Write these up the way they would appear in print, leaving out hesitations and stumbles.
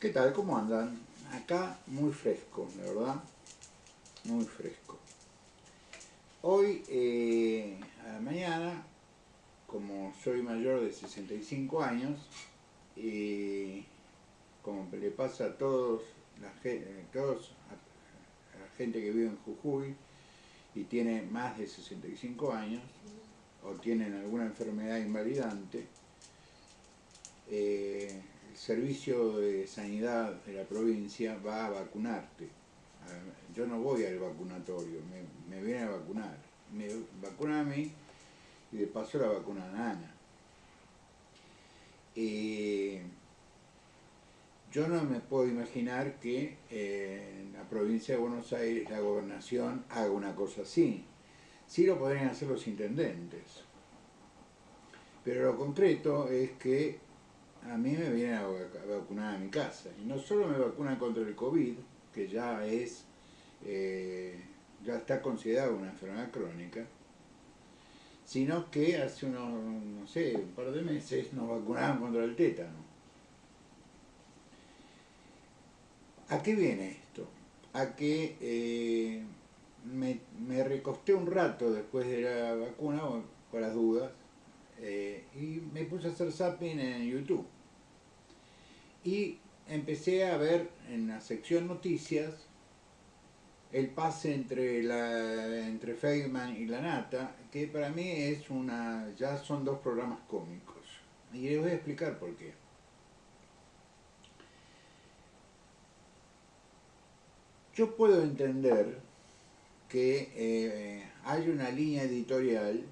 ¿Qué tal? ¿Cómo andan? Acá muy fresco, la verdad, muy fresco. Hoy, a la mañana, como soy mayor de 65 años, y como le pasa a a la gente que vive en Jujuy y tiene más de 65 años, o tienen alguna enfermedad invalidante, el servicio de sanidad de la provincia va a vacunarte. Yo no voy al vacunatorio, me vienen a vacunar. Me vacunan a mí y de paso la vacunan a Ana. Yo no me puedo imaginar que en la provincia de Buenos Aires la gobernación haga una cosa así. Sí lo podrían hacer los intendentes. Pero lo concreto es que a mí me vienen a vacunar a mi casa. Y no solo me vacunan contra el COVID, que ya está considerado una enfermedad crónica, sino que hace no sé, un par de meses nos vacunaban contra el tétano. ¿A qué viene esto? A que me recosté un rato después de la vacuna, por las dudas, y me puse a hacer zapping en YouTube. Y empecé a ver en la sección noticias el pase entre Feynman y La Nata, que para mí ya son dos programas cómicos. Y les voy a explicar por qué. Yo puedo entender que hay una línea editorial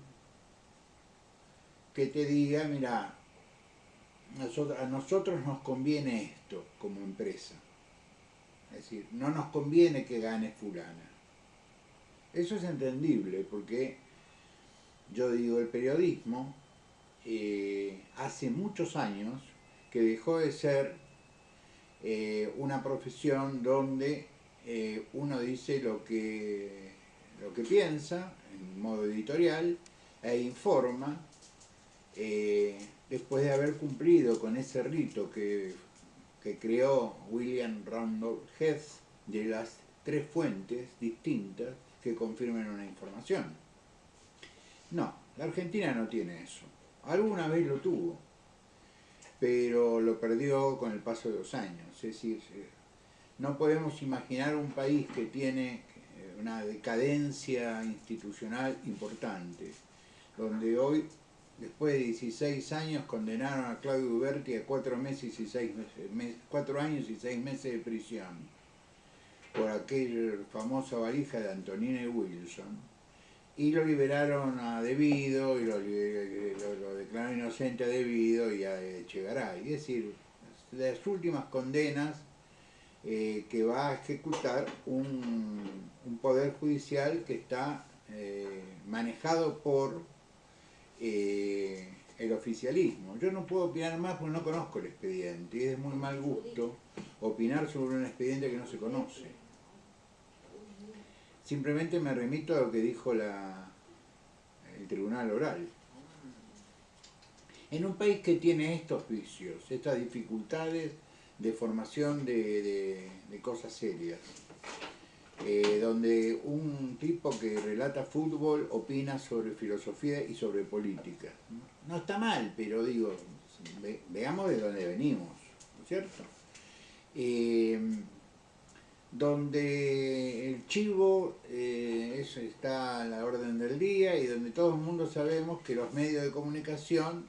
que te diga, mira, a nosotros nos conviene esto como empresa. Es decir, no nos conviene que gane fulana. Eso es entendible porque yo digo, el periodismo hace muchos años que dejó de ser una profesión donde uno dice lo que piensa en modo editorial e informa después de haber cumplido con ese rito que creó William Randolph Hearst de las tres fuentes distintas que confirman una información. No, la Argentina no tiene eso. Alguna vez lo tuvo, pero lo perdió con el paso de los años. Es decir, no podemos imaginar un país que tiene una decadencia institucional importante, donde hoy, después de 16 años, condenaron a Claudio Uberti a 4 años y 6 meses de prisión por aquella famosa valija de Antonina y Wilson, y lo liberaron a Devido, y lo declararon inocente a Devido y a Echegaray. Es decir, las últimas condenas que va a ejecutar un poder judicial que está manejado por el oficialismo. Yo no puedo opinar más porque no conozco el expediente y es de muy mal gusto opinar sobre un expediente que no se conoce. Simplemente me remito a lo que dijo el tribunal oral. En un país que tiene estos vicios, estas dificultades de formación de cosas serias, donde un tipo que relata fútbol opina sobre filosofía y sobre política. No está mal, pero digo, veamos de dónde venimos, ¿no es cierto? Donde el chivo eso está a la orden del día y donde todo el mundo sabemos que los medios de comunicación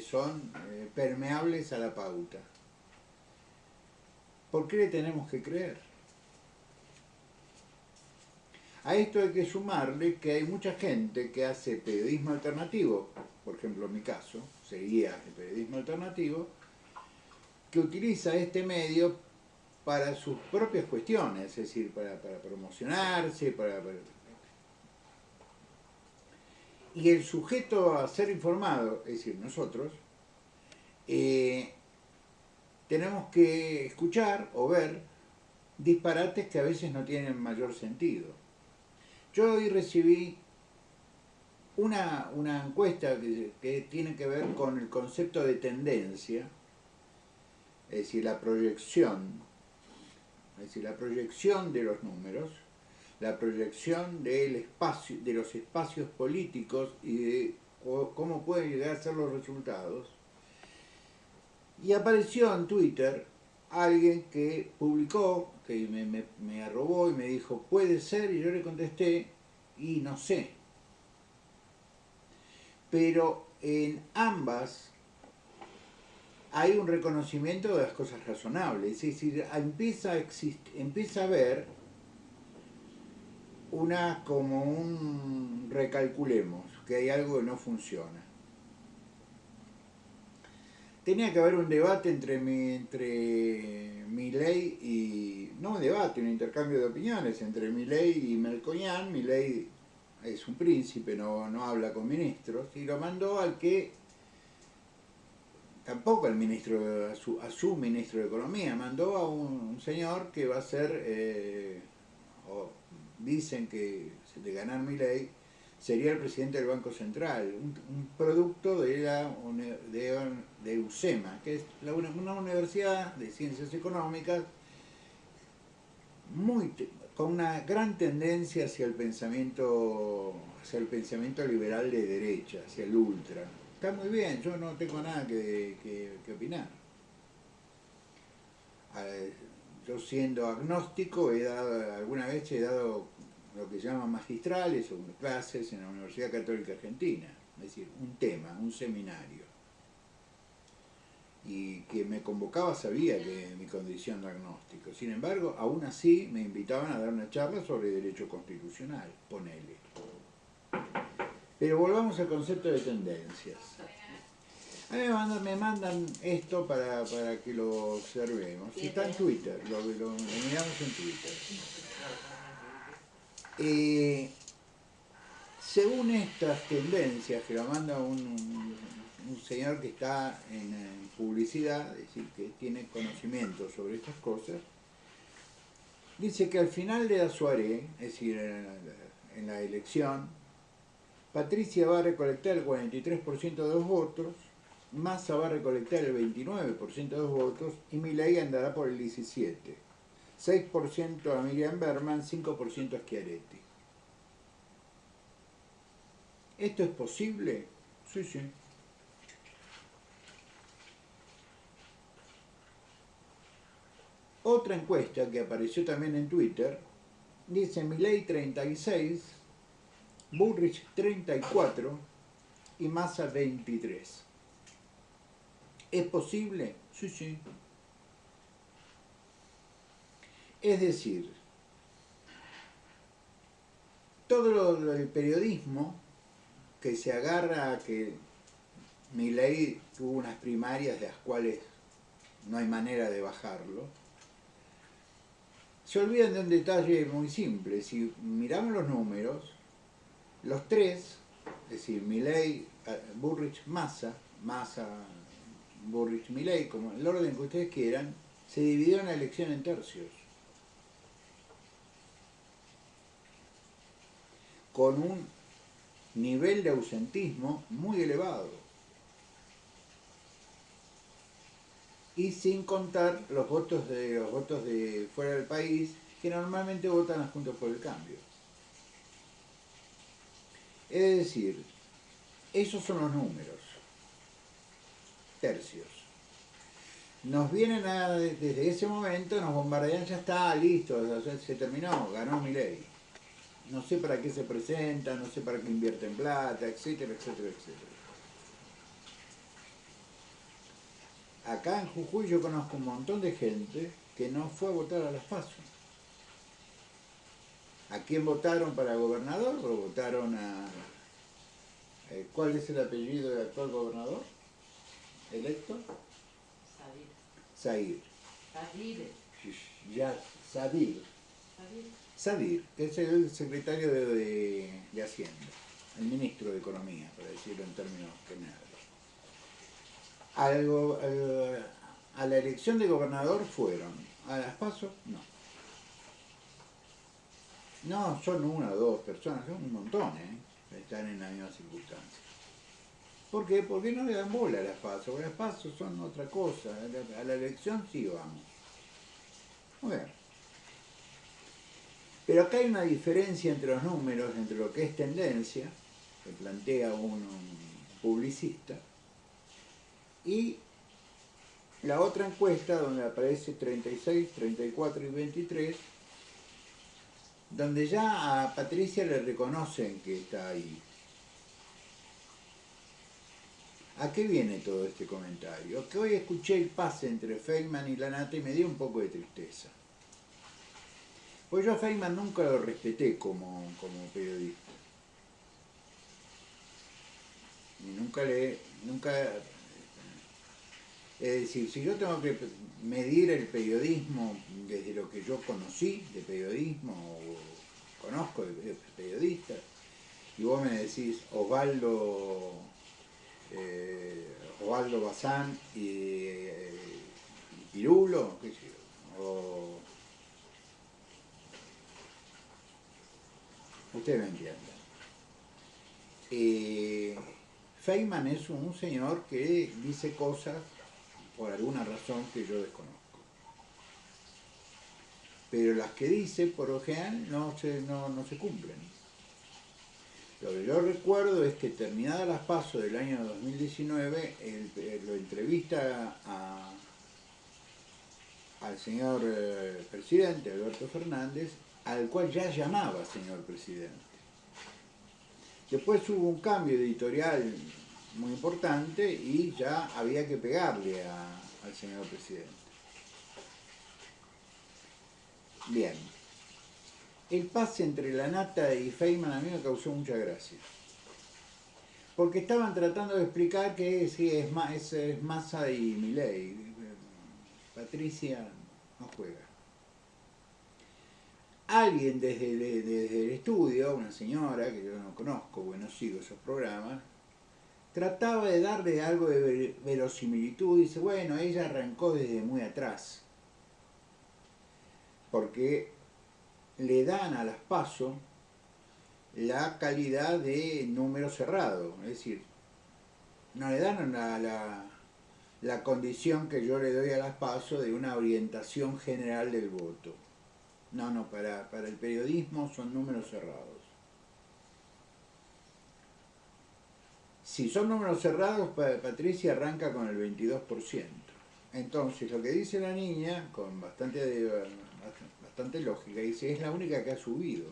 son permeables a la pauta. ¿Por qué le tenemos que creer? A esto hay que sumarle que hay mucha gente que hace periodismo alternativo, por ejemplo en mi caso, seguía el periodismo alternativo, que utiliza este medio para sus propias cuestiones, es decir, para promocionarse, y el sujeto a ser informado, es decir, nosotros, tenemos que escuchar o ver disparates que a veces no tienen mayor sentido. Yo hoy recibí una encuesta que tiene que ver con el concepto de tendencia, es decir, la proyección de los números, la proyección del espacio, de los espacios políticos y de cómo pueden llegar a ser los resultados. Y apareció en Twitter alguien que publicó, que me arrobó y me dijo, puede ser, y yo le contesté, y no sé. Pero en ambas hay un reconocimiento de las cosas razonables, es decir, empieza a haber como un recalculemos, que hay algo que no funciona. Tenía que haber un debate entre Milei y... no un debate, un intercambio de opiniones entre Milei y Melconian. Milei es un príncipe, no habla con ministros, y lo mandó al que... tampoco al ministro, a su ministro de Economía, mandó a un señor que va a ser, dicen que de ganar Milei, sería el presidente del Banco Central, un producto de UCEMA, que es una universidad de ciencias económicas con una gran tendencia hacia el pensamiento liberal de derecha, hacia el ultra. Está muy bien, yo no tengo nada que opinar. Yo siendo agnóstico alguna vez he dado lo que se llaman magistrales o clases en la Universidad Católica Argentina, es decir, un tema, un seminario. Y que me convocaba sabía que mi condición de agnóstico. Sin embargo, aún así me invitaban a dar una charla sobre derecho constitucional, ponele. Pero volvamos al concepto de tendencias. A mí me mandan esto para que lo observemos. Está en Twitter, lo miramos en Twitter. Según estas tendencias que lo manda un señor que está en publicidad, es decir, que tiene conocimiento sobre estas cosas, dice que al final de la soirée, es decir, en la elección, Patricia va a recolectar el 43% de los votos, Massa va a recolectar el 29% de los votos y Milei andará por el 17%. 6% a Miriam Berman, 5% a Schiaretti. ¿Esto es posible? Sí, sí. Otra encuesta que apareció también en Twitter dice Milei 36, Bullrich 34 y Massa 23. ¿Es posible? Sí, sí. Es decir, todo el periodismo que se agarra a que Milei tuvo unas primarias de las cuales no hay manera de bajarlo, se olvidan de un detalle muy simple. Si miramos los números, los tres, es decir, Milei, Bullrich, Massa, Bullrich, Milei, como el orden que ustedes quieran, se dividió la elección en tercios, con un nivel de ausentismo muy elevado. Y sin contar los votos de fuera del país, que normalmente votan a Juntos por el Cambio. Es decir, esos son los números, tercios. Nos vienen desde ese momento, nos bombardean, ya está, listo, se terminó, ganó Milei. No sé para qué se presenta, no sé para qué invierten plata, etcétera, etcétera, etcétera. Acá en Jujuy yo conozco un montón de gente que no fue a votar a las PASO. ¿A quién votaron para gobernador? ¿O votaron a... ¿Cuál es el apellido del actual gobernador electo? Sadir. Sadir, que es el secretario de Hacienda, el ministro de Economía, para decirlo en términos generales. A la elección de gobernador fueron, a las PASO no. No, son una o dos personas, son un montón, están en la misma circunstancia. ¿Por qué? Porque no le dan bola a las PASO, porque las PASO son otra cosa, a la elección sí vamos. Muy bien. Pero acá hay una diferencia entre los números, entre lo que es tendencia, que plantea un publicista, y la otra encuesta donde aparece 36, 34 y 23, donde ya a Patricia le reconocen que está ahí. ¿A qué viene todo este comentario? Que hoy escuché el pase entre Feynman y Lanata y me dio un poco de tristeza. Pues yo a Feynman nunca lo respeté como periodista. Y nunca, es decir, si yo tengo que medir el periodismo desde lo que yo conocí de periodismo o conozco de periodistas, y vos me decís Osvaldo Bazán y Pirulo, qué sé yo, o ustedes me entienden. Feynman es un señor que dice cosas por alguna razón que yo desconozco. Pero las que dice, por lo general, no se cumplen. Lo que yo recuerdo es que terminadas las PASO del año 2019, lo entrevista al señor presidente, Alberto Fernández, al cual ya llamaba señor presidente. Después hubo un cambio editorial muy importante y ya había que pegarle al señor presidente. Bien. El pase entre Lanata y Feynman a mí me causó mucha gracia. Porque estaban tratando de explicar que sí, es Massa y Milei. Patricia no juega. Alguien desde el estudio, una señora que yo no conozco, porque no sigo esos programas, trataba de darle algo de verosimilitud. Dice, bueno, ella arrancó desde muy atrás. Porque le dan a las PASO la calidad de número cerrado. Es decir, no le dan la condición que yo le doy a las PASO de una orientación general del voto. No, para el periodismo son números cerrados. Si son números cerrados, Patricia arranca con el 22%. Entonces, lo que dice la niña, con bastante lógica, dice, es la única que ha subido.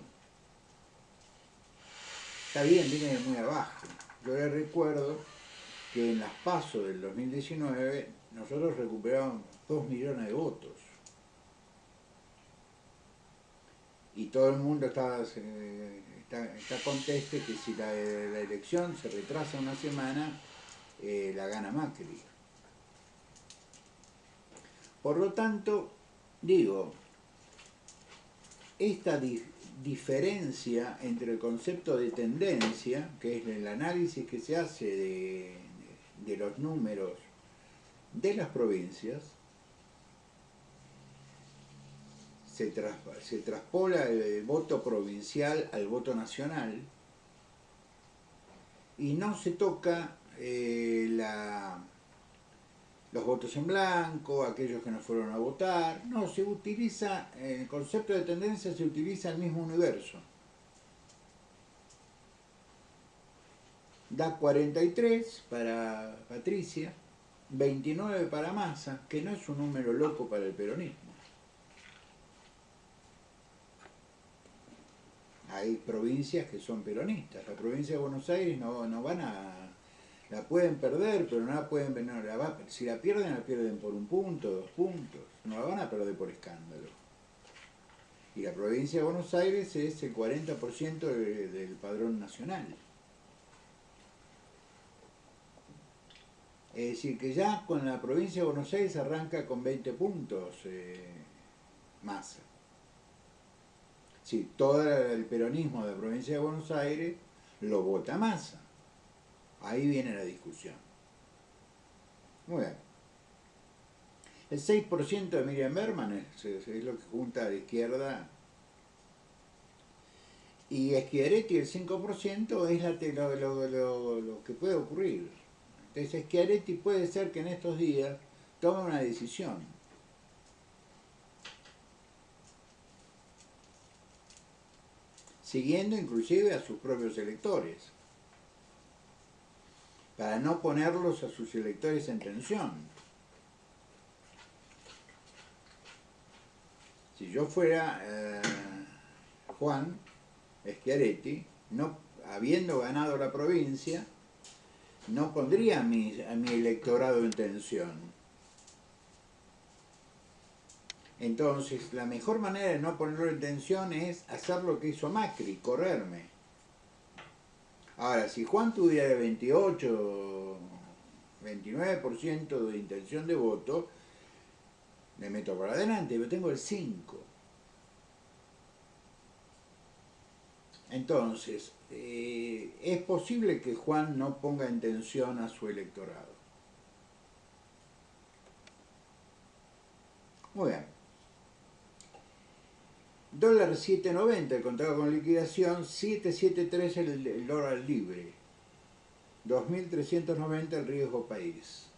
Está bien, viene muy abajo. Yo le recuerdo que en las PASO del 2019 nosotros recuperamos 2 millones de votos. Y todo el mundo está conteste que si la elección se retrasa una semana, la gana Macri. Por lo tanto, digo, esta diferencia entre el concepto de tendencia, que es el análisis que se hace de los números de las provincias, se traspola el voto provincial al voto nacional y no se toca los votos en blanco, aquellos que no fueron a votar. No, se utiliza, el concepto de tendencia se utiliza el mismo universo. Da 43 para Patricia, 29 para Massa, que no es un número loco para el peronismo. Hay provincias que son peronistas. La provincia de Buenos Aires no van a... La pueden perder, pero no la pueden... si la pierden por 1 punto, 2 puntos. No la van a perder por escándalo. Y la provincia de Buenos Aires es el 40% del padrón nacional. Es decir, que ya con la provincia de Buenos Aires arranca con 20 puntos Massa. Sí, todo el peronismo de la provincia de Buenos Aires lo vota Massa. Ahí viene la discusión. Muy bien. El 6% de Miriam Berman es lo que junta a la izquierda. Y Schiaretti el 5% es lo que puede ocurrir. Entonces Schiaretti puede ser que en estos días tome una decisión. Siguiendo inclusive a sus propios electores, para no ponerlos a sus electores en tensión. Si yo fuera Juan Schiaretti, no, habiendo ganado la provincia, no pondría a mi electorado en tensión. Entonces, la mejor manera de no ponerlo en tensión es hacer lo que hizo Macri, correrme. Ahora, si Juan tuviera el 28, 29% de intención de voto, me meto para adelante, pero tengo el 5%. Entonces, es posible que Juan no ponga en tensión a su electorado. Muy bien. Dólar 7.90 el contado con liquidación, 7.73 el dólar libre, 2.390 el riesgo país.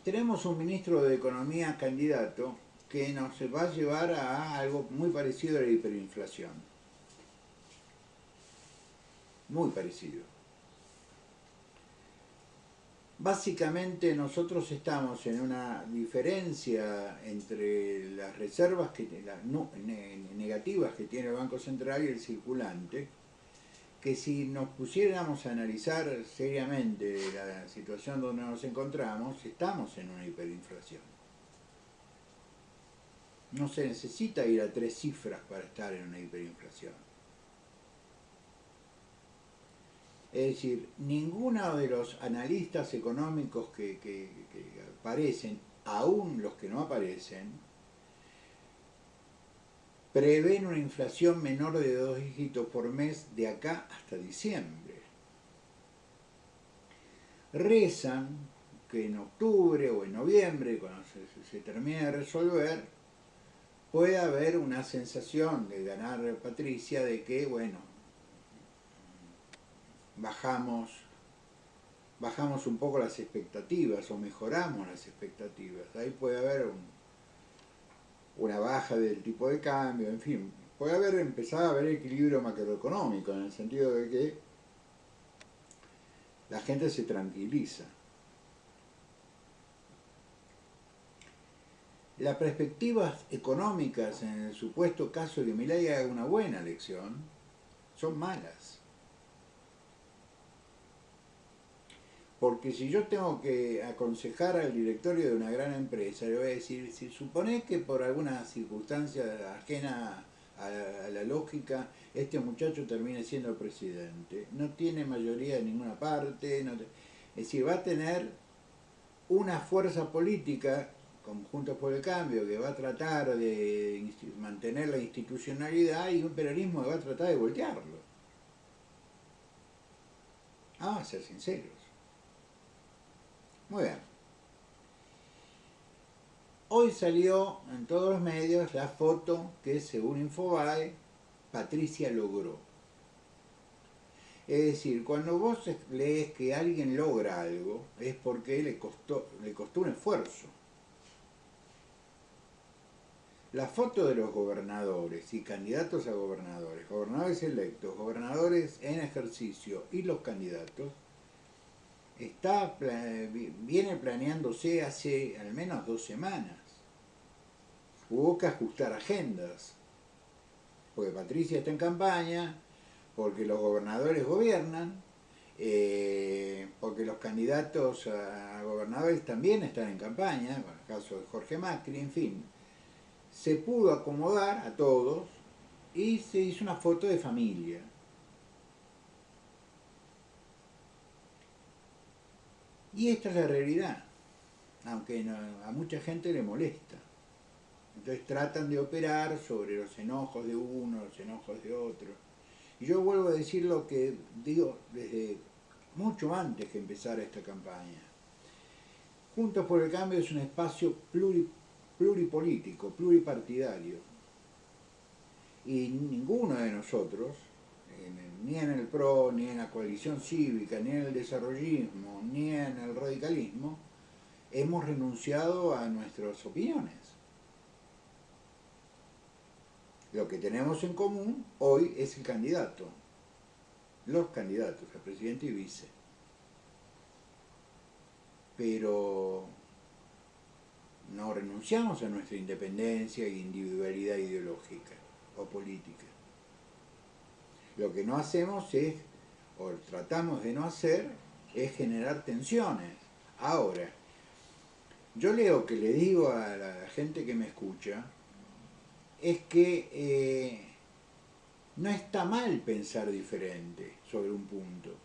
Tenemos un ministro de Economía candidato que nos va a llevar a algo muy parecido a la hiperinflación. Muy parecido. Básicamente nosotros estamos en una diferencia entre las reservas negativas que tiene el Banco Central y el circulante, que si nos pusiéramos a analizar seriamente la situación donde nos encontramos, estamos en una hiperinflación. No se necesita ir a 3 cifras para estar en una hiperinflación. Es decir, ninguno de los analistas económicos que aparecen, aún los que no aparecen, prevén una inflación menor de 2 dígitos por mes de acá hasta diciembre. Rezan que en octubre o en noviembre, cuando se termine de resolver, puede haber una sensación de ganar Patricia de que, bueno, bajamos un poco las expectativas o mejoramos las expectativas. Ahí puede haber una baja del tipo de cambio, en fin, puede haber empezado a haber equilibrio macroeconómico en el sentido de que la gente se tranquiliza. Las perspectivas económicas en el supuesto caso de que Milei haga una buena elección son malas. Porque si yo tengo que aconsejar al directorio de una gran empresa, le voy a decir, si suponés que por alguna circunstancia ajena a la lógica, este muchacho termine siendo presidente, no tiene mayoría en ninguna parte, es decir, va a tener una fuerza política, Juntos por el Cambio, que va a tratar de mantener la institucionalidad, y un peronismo que va a tratar de voltearlo. Vamos a ser sinceros. Muy bien. Hoy salió en todos los medios la foto que, según Infobae, Patricia logró. Es decir, cuando vos lees que alguien logra algo, es porque le costó un esfuerzo. La foto de los gobernadores y candidatos a gobernadores, gobernadores electos, gobernadores en ejercicio y los candidatos, viene planeándose hace al menos 2 semanas. Hubo que ajustar agendas, porque Patricia está en campaña, porque los gobernadores gobiernan, porque los candidatos a gobernadores también están en campaña, con el caso de Jorge Macri, en fin. Se pudo acomodar a todos y se hizo una foto de familia. Y esta es la realidad, aunque a mucha gente le molesta. Entonces tratan de operar sobre los enojos de uno, los enojos de otro. Y yo vuelvo a decir lo que digo desde mucho antes que empezara esta campaña. Juntos por el Cambio es un espacio pluripolítico, pluripartidario. Y ninguno de nosotros, ni en el PRO, ni en la coalición cívica, ni en el desarrollismo, ni en el radicalismo, hemos renunciado a nuestras opiniones. Lo que tenemos en común hoy es el candidato, los candidatos a presidente y vice. Pero no renunciamos a nuestra independencia e individualidad ideológica o política. Lo que no hacemos es, o tratamos de no hacer, es generar tensiones. Ahora, yo lo que le digo a la gente que me escucha es que no está mal pensar diferente sobre un punto.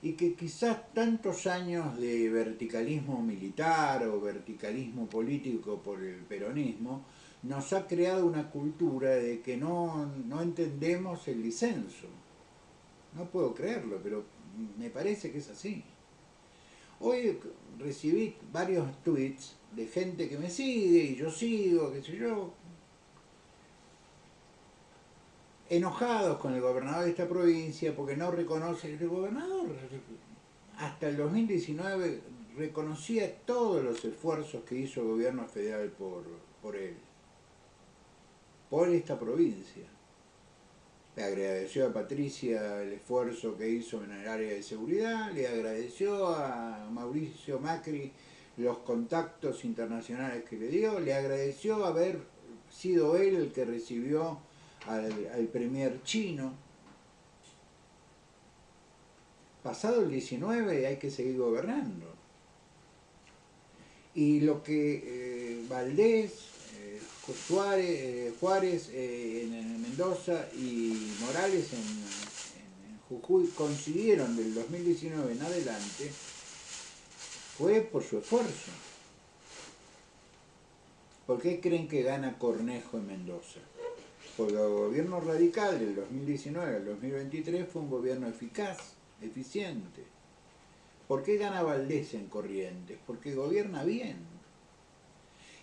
Y que quizás tantos años de verticalismo militar o verticalismo político por el peronismo nos ha creado una cultura de que no entendemos el disenso. No puedo creerlo, pero me parece que es así. Hoy recibí varios tweets de gente que me sigue y yo sigo, qué sé yo, enojados con el gobernador de esta provincia porque no reconoce. El gobernador hasta el 2019 reconocía todos los esfuerzos que hizo el gobierno federal por él, por esta provincia. Le agradeció a Patricia el esfuerzo que hizo en el área de seguridad, le agradeció a Mauricio Macri los contactos internacionales que le dio, le agradeció haber sido él el que recibió al premier chino. Pasado el 19 hay que seguir gobernando. Y lo que Valdés, Juárez en Mendoza y Morales en Jujuy consiguieron del 2019 en adelante fue por su esfuerzo. ¿Por qué creen que gana Cornejo en Mendoza? Porque el gobierno radical del 2019 al 2023 fue un gobierno eficaz, eficiente. ¿Por qué gana Valdés en Corrientes? Porque gobierna bien.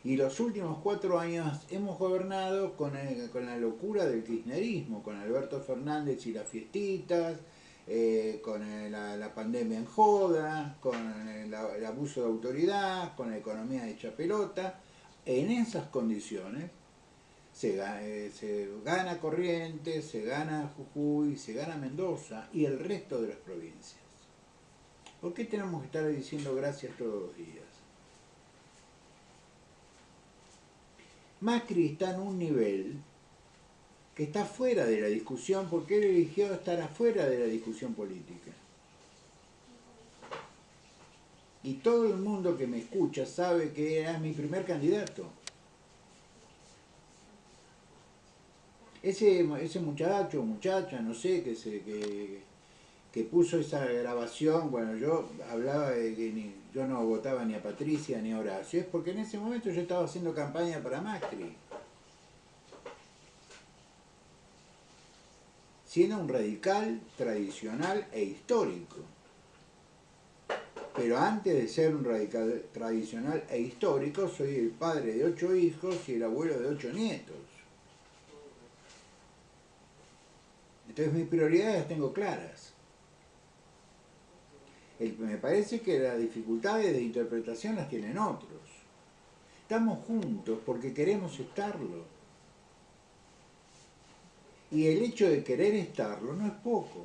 Y los últimos 4 años hemos gobernado con la locura del kirchnerismo, con Alberto Fernández y las fiestitas, con la pandemia en joda, con el abuso de autoridad, con la economía hecha pelota. En esas condiciones se gana Corrientes, se gana Jujuy, se gana Mendoza y el resto de las provincias. ¿Por qué tenemos que estar diciendo gracias todos los días? Macri está en un nivel que está fuera de la discusión porque él eligió estar afuera de la discusión política. Y todo el mundo que me escucha sabe que era mi primer candidato. Ese muchacho o muchacha, no sé, que puso esa grabación, bueno, yo hablaba de que yo no votaba ni a Patricia ni a Horacio, es porque en ese momento yo estaba haciendo campaña para Macri. Siendo un radical, tradicional e histórico. Pero antes de ser un radical tradicional e histórico, soy el padre de 8 hijos y el abuelo de 8 nietos. Entonces mis prioridades las tengo claras. Me parece que las dificultades de interpretación las tienen otros. Estamos juntos porque queremos estarlo. Y el hecho de querer estarlo no es poco.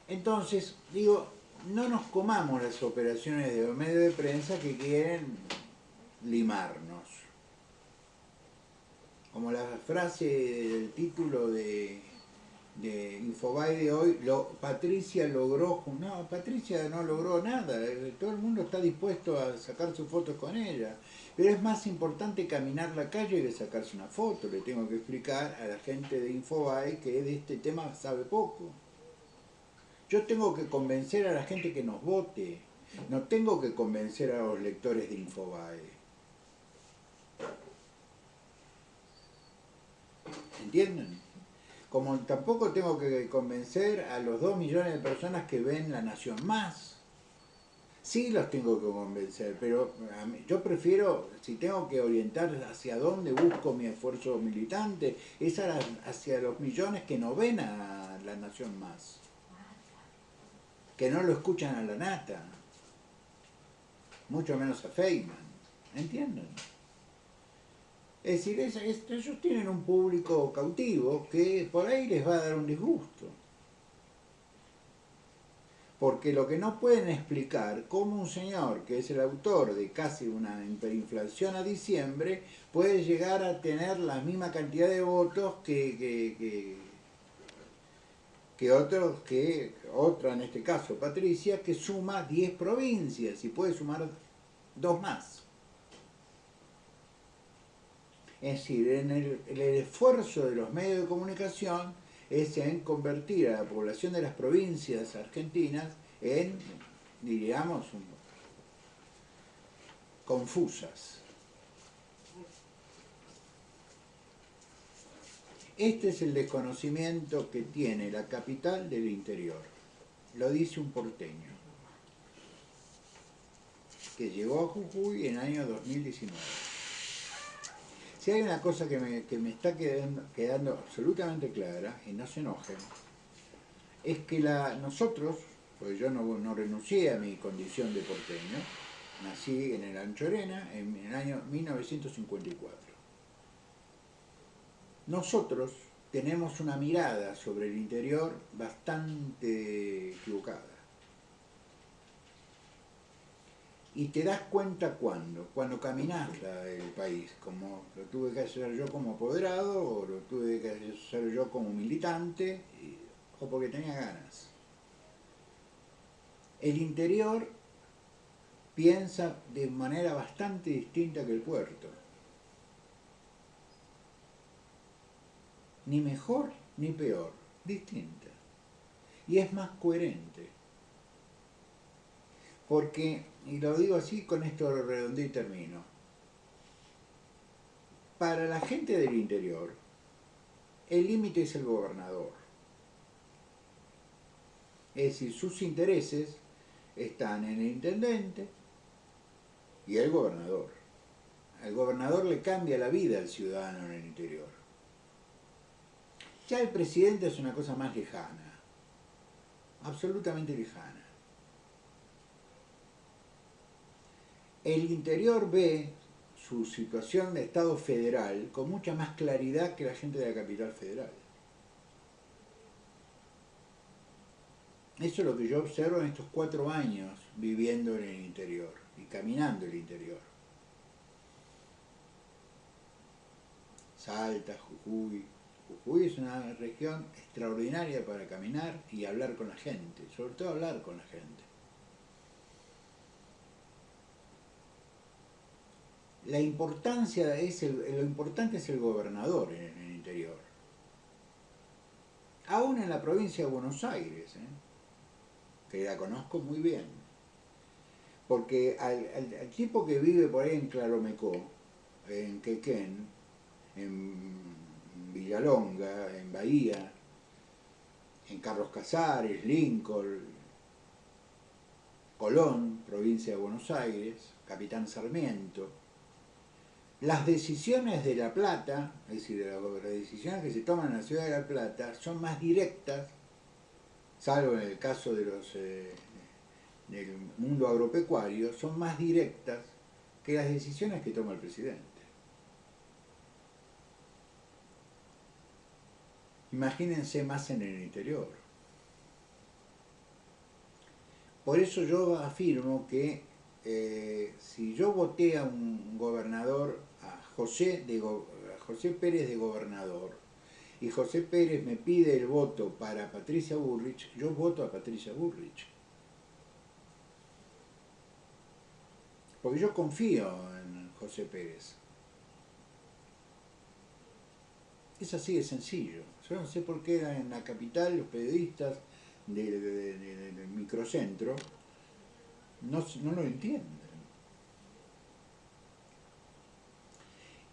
Entonces, digo, no nos comamos las operaciones de los medios de prensa que quieren limarnos. Como la frase del título de Infobae de hoy, Patricia logró... No, Patricia no logró nada, todo el mundo está dispuesto a sacar sus fotos con ella, pero es más importante caminar la calle que sacarse una foto. Le tengo que explicar a la gente de Infobae que de este tema sabe poco. Yo tengo que convencer a la gente que nos vote, no tengo que convencer a los lectores de Infobae. ¿Entienden? Como tampoco tengo que convencer a los 2 millones de personas que ven La Nación Más. Sí los tengo que convencer, pero yo prefiero, si tengo que orientar hacia dónde busco mi esfuerzo militante, es hacia los millones que no ven a La Nación Más, que no lo escuchan a la nata, mucho menos a Feynman, ¿entienden? Es decir, ellos tienen un público cautivo que por ahí les va a dar un disgusto. Porque lo que no pueden explicar, cómo un señor que es el autor de casi una hiperinflación a diciembre puede llegar a tener la misma cantidad de votos que otra, en este caso Patricia, que suma 10 provincias y puede sumar 2 más. Es decir, el esfuerzo de los medios de comunicación es en convertir a la población de las provincias argentinas en, diríamos, confusas. Este es el desconocimiento que tiene la capital del interior. Lo dice un porteño que llegó a Jujuy en el año 2019. Si hay una cosa que me está quedando absolutamente clara, y no se enojen, es que nosotros, pues yo no renuncié a mi condición de porteño, nací en el Anchorena en el año 1954. Nosotros tenemos una mirada sobre el interior bastante equivocada. Y te das cuenta cuando caminás el país, como lo tuve que hacer yo como apoderado, o lo tuve que hacer yo como militante, o porque tenía ganas. El interior piensa de manera bastante distinta que el puerto. Ni mejor ni peor, distinta. Y es más coherente. Porque, y lo digo así, con esto lo redondeo y termino, para la gente del interior, el límite es el gobernador. Es decir, sus intereses están en el intendente y el gobernador. Al gobernador le cambia la vida al ciudadano en el interior. Ya el presidente es una cosa más lejana, absolutamente lejana. El interior ve su situación de Estado federal con mucha más claridad que la gente de la capital federal. Eso es lo que yo observo en estos 4 años viviendo en el interior y caminando el interior. Salta, Jujuy. Jujuy es una región extraordinaria para caminar y hablar con la gente, sobre todo hablar con la gente. Lo importante es el gobernador en el interior. Aún en la provincia de Buenos Aires, que la conozco muy bien. Porque al tipo que vive por ahí en Claromecó, en Quequén, en Villalonga, en Bahía, en Carlos Casares, Lincoln, Colón, provincia de Buenos Aires, Capitán Sarmiento, las decisiones de La Plata, es decir, las decisiones que se toman en la ciudad de La Plata, son más directas, salvo en el caso de del mundo agropecuario, son más directas que las decisiones que toma el presidente. Imagínense más en el interior. Por eso yo afirmo que si yo voté a un gobernador, a José Pérez de gobernador, y José Pérez me pide el voto para Patricia Bullrich, yo voto a Patricia Bullrich. Porque yo confío en José Pérez. Es así de sencillo. Yo no sé por qué en la capital los periodistas del microcentro no lo entienden.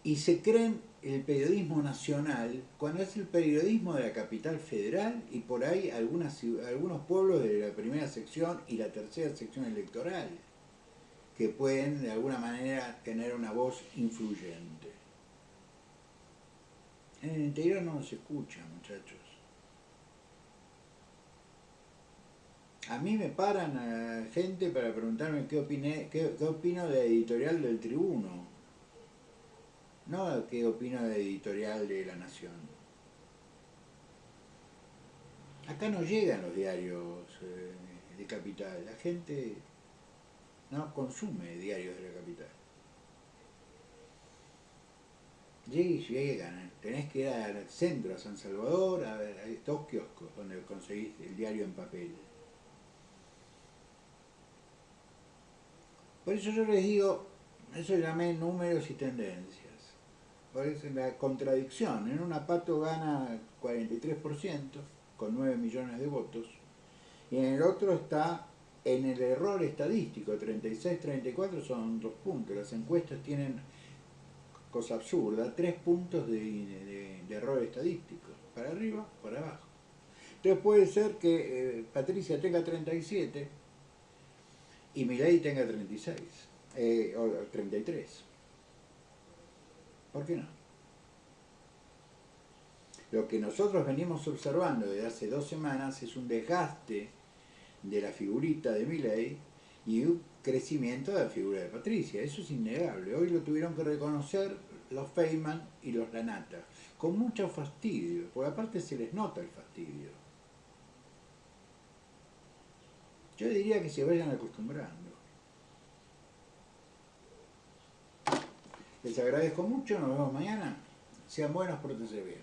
Y se creen el periodismo nacional cuando es el periodismo de la capital federal y por ahí algunos pueblos de la primera sección y la tercera sección electoral que pueden de alguna manera tener una voz influyente. En el interior no se escucha, muchachos. A mí me paran gente para preguntarme qué opino de la editorial del Tribuno, no qué opino de la editorial de La Nación. Acá no llegan los diarios de capital, la gente no consume diarios de la capital. Llegan, tenés que ir al centro, a San Salvador, a ver, hay 2 kioscos donde conseguís el diario en papel. Por eso yo les digo, eso llamé números y tendencias. Por eso la contradicción, en una Pato gana 43% con 9 millones de votos y en el otro está en el error estadístico, 36-34 son 2 puntos, las encuestas tienen, cosa absurda, 3 puntos de error estadístico, para arriba, para abajo. Entonces puede ser que Patricia tenga 37 y Milei tenga 36 o 33. ¿Por qué no? Lo que nosotros venimos observando desde hace 2 semanas es un desgaste de la figurita de Milei y un crecimiento de la figura de Patricia. Eso es innegable. Hoy lo tuvieron que reconocer los Feynman y los Lanata, con mucho fastidio, porque aparte se les nota el fastidio. Yo diría que se vayan acostumbrando. Les agradezco mucho, nos vemos mañana. Sean buenos, pórtense bien.